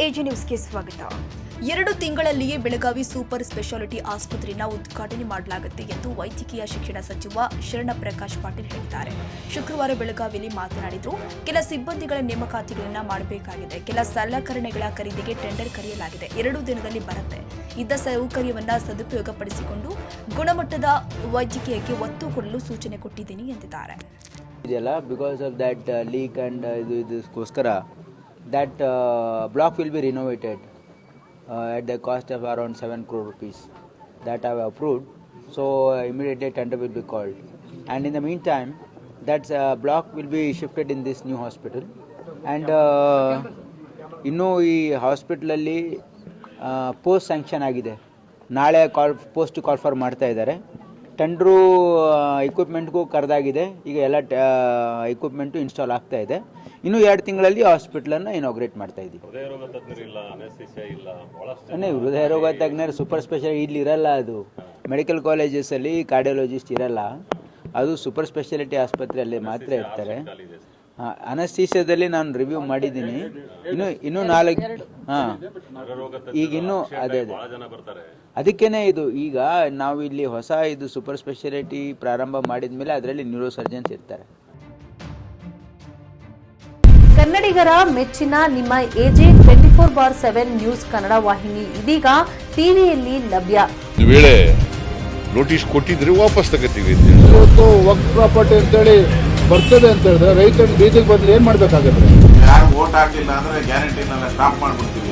AG ನ್ಯೂಸ್ಗೆ ಸ್ವಾಗತ. 2 ತಿಂಗಳಲ್ಲಿಯೇ Belagavi super speciality ಆಸ್ಪತ್ರೆಯನ್ನು ಉದ್ಘಾಟನೆ ಮಾಡಲಾಗುತ್ತೆ ಎಂದು ವೈದ್ಯಕೀಯ ಶಿಕ್ಷಣ ಸಚಿವ ಶರಣಪ್ರಕಾಶ್ ಪಾಟೀಲ್ ಹೇಳಿದ್ದಾರೆ. ಶುಕ್ರವಾರ ಬೆಳಗಾವಿಯಲ್ಲಿ ಮಾತನಾಡಿದರು. ಕೆಲ ಸಿಬ್ಬಂದಿಗಳ ನೇಮಕಾತಿಗಳನ್ನು ಮಾಡಬೇಕಾಗಿದೆ. ಕೆಲ ಸಲಕರಣೆಗಳ ಖರೀದಿಗೆ ಟೆಂಡರ್ ಕರೆಯಲಾಗಿದೆ. 2 ದಿನದಲ್ಲಿ ಬರುತ್ತೆ. ಇದ್ದ ಸೌಕರ್ಯವನ್ನು ಸದುಪಯೋಗಪಡಿಸಿಕೊಂಡು ಗುಣಮಟ್ಟದ ವೈದ್ಯಕೀಯಕ್ಕೆ ಒತ್ತು ಕೊಡಲು ಸೂಚನೆ ಕೊಟ್ಟಿದ್ದೀನಿ ಎಂದಿದ್ದಾರೆ. Because of that leak and idukoskar that block will be renovated at the cost of around 7 crore rupees. That I have approved. So immediately tender will be called. And in the meantime, that block will be shifted in this new hospital. And ಇನ್ನೂ ಈ ಹಾಸ್ಪಿಟಲಲ್ಲಿ post sanction ಆಗಿದೆ. ನಾಳೆ post call for ಮಾಡ್ತಾ ಇದ್ದಾರೆ. Tender ಇಕ್ವಿಪ್ಮೆಂಟ್ಗೂ ಕರೆದಾಗಿದೆ. ಈಗ ಎಲ್ಲ equipment install ಆಗ್ತಾ ಇದೆ. ಇನ್ನು 2 ತಿಂಗಳಲ್ಲಿ ಹಾಸ್ಪಿಟಲನ್ನು ಇನಾಗ್ರೇಟ್ ಮಾಡ್ತಾ ಇದ್ದೀವಿ. ಹೃದಯ ರೋಗ ತಜ್ಞರು ಸೂಪರ್ ಸ್ಪೆಷಾಲಿಟಿ ಇಲ್ಲಿ ಇರಲ್ಲ. ಅದು ಮೆಡಿಕಲ್ ಕಾಲೇಜಸಲ್ಲಿ ಕಾರ್ಡಿಯಾಲಜಿಸ್ಟ್ ಇರಲ್ಲ. ಅದು ಸೂಪರ್ ಸ್ಪೆಷಾಲಿಟಿ ಆಸ್ಪತ್ರೆಯಲ್ಲಿ ಮಾತ್ರ ಇರ್ತಾರೆ. ಅನಸ್ತೀಸಿಯಾದಲ್ಲಿ ನಾನು ರಿವ್ಯೂ ಮಾಡಿದ್ದೀನಿ. ಇನ್ನೂ 4 ಈಗ ಇನ್ನೂ ಅದೇ ಅದಕ್ಕೇನೆ ಇದು ಈಗ ನಾವು ಇಲ್ಲಿ ಹೊಸ ಸೂಪರ್ ಸ್ಪೆಷಾಲಿಟಿ ಪ್ರಾರಂಭ ಮಾಡಿದ ಮೇಲೆ ಅದರಲ್ಲಿ ನ್ಯೂರೋ ಸರ್ಜನ್ಸ್ ಇರ್ತಾರೆ. ಕನ್ನಡಿಗರ ಮೆಚ್ಚಿನ ನಿಮ್ಮ ಎಜೆ 24/7 ನ್ಯೂಸ್ ಕನ್ನಡ ವಾಹಿನಿ ಇದೀಗ ಟಿವಿಯಲ್ಲಿ ಲಭ್ಯ. ವೇಳೆ ನೋಟಿಸ್ ಕೊಟ್ಟಿದ್ರೆ ವಾಪಸ್ ತಗೋತೀವಿ. ಇವತ್ತು ವಕ್ಫ್ ಪ್ರಾಪರ್ಟಿ ಅಂತೇಳಿ ಬರ್ತದೆ ಅಂತ ಹೇಳಿದ್ರೆ ರೈತರು ಬೀದಿಗೆ ಬದಲು ಏನ್ ಮಾಡ್ಬೇಕಾಗತ್ತೆ? ಯಾರು ವೋಟ್ ಹಾಕಿಲ್ಲ ಅಂದ್ರೆ ಗ್ಯಾರಂಟಿನೆಲ್ಲ ಸ್ಟಾಪ್ ಮಾಡ್ಬಿಡ್ತೀವಿ.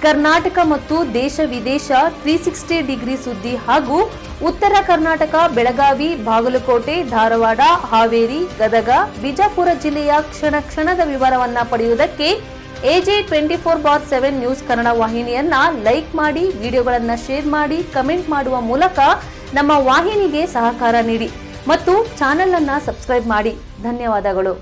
ಕರ್ನಾಟಕ ಮತ್ತು ದೇಶ ವಿದೇಶ 360 ಡಿಗ್ರಿ ಸುದ್ದಿ ಹಾಗೂ ಉತ್ತರ ಕರ್ನಾಟಕ ಬೆಳಗಾವಿ, ಬಾಗಲಕೋಟೆ, ಧಾರವಾಡ, ಹಾವೇರಿ, ಗದಗ, ಬಿಜಾಪುರ ಜಿಲ್ಲೆಯ ಕ್ಷಣ ಕ್ಷಣದ ವಿವರವನ್ನ ಪಡೆಯುವುದಕ್ಕೆ ಎಜೆ 24/7 ನ್ಯೂಸ್ ಕನ್ನಡ ವಾಹಿನಿಯನ್ನ ಲೈಕ್ ಮಾಡಿ, ವಿಡಿಯೋಗಳನ್ನ ಶೇರ್ ಮಾಡಿ, ಕಮೆಂಟ್ ಮಾಡುವ ಮೂಲಕ ನಮ್ಮ ವಾಹಿನಿಗೆ ಸಹಕಾರ ನೀಡಿ ಮತ್ತು ಚಾನೆಲ್ ಅನ್ನ ಸಬ್ಸ್ಕ್ರೈಬ್ ಮಾಡಿ. ಧನ್ಯವಾದಗಳು.